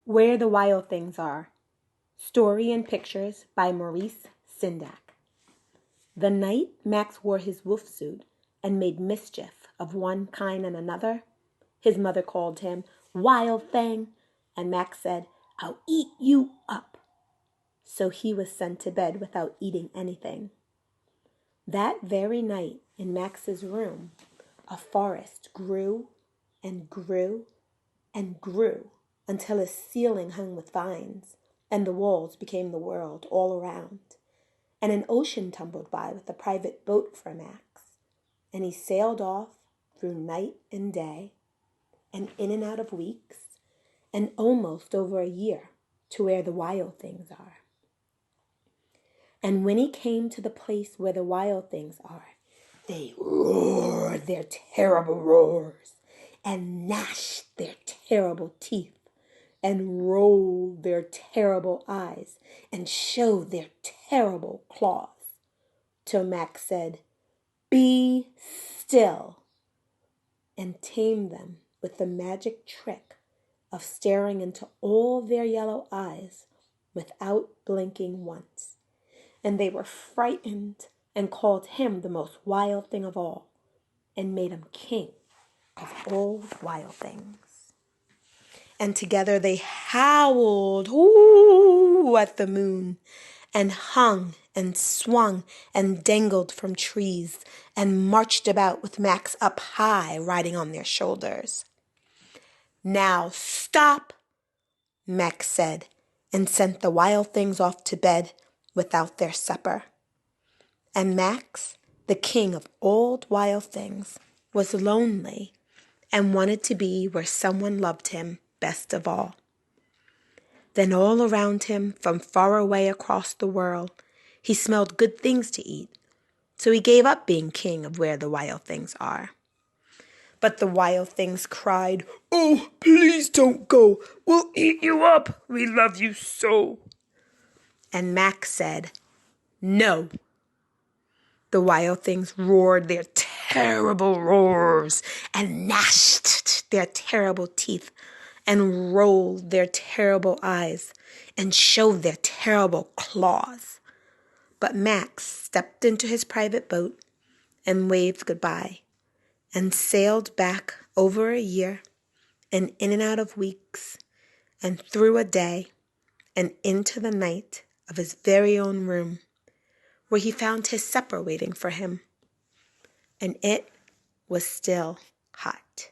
Where the Wild Things Are. Story and pictures by Maurice Sindak. The night Max wore his wolf suit and made mischief of one kind and another, his mother called him Wild Thing, and Max said, "I'll eat you up." So he was sent to bed without eating anything. That very night in Max's room, a forest grew and grew and grew until his ceiling hung with vines, and the walls became the world all around. And an ocean tumbled by with a private boat for Max, and he sailed off through night and day, and in and out of weeks, and almost over a year to where the wild things are. And when he came to the place where the wild things are, they roared their terrible roars, and gnashed their terrible teeth, and rolled their terrible eyes, and showed their terrible claws, till Max said, "Be still," and tamed them with the magic trick of staring into all their yellow eyes without blinking once. And they were frightened and called him the most wild thing of all, and made him king of all wild things. And together they howled "Ooh" at the moon, and hung and swung and dangled from trees, and marched about with Max up high, riding on their shoulders. "Now stop," Max said, and sent the wild things off to bed without their supper. And Max, the king of all wild things, was lonely and wanted to be where someone loved him best of all. Then all around him, from far away across the world, he smelled good things to eat, so he gave up being king of where the wild things are. But the wild things cried, "Oh, please don't go. We'll eat you up. We love you so." And Max said, "No." The wild things roared their terrible roars, and gnashed their terrible teeth, and rolled their terrible eyes, and showed their terrible claws. But Max stepped into his private boat and waved goodbye, and sailed back over a year, and in and out of weeks, and through a day, and into the night of his very own room, where he found his supper waiting for him, and it was still hot.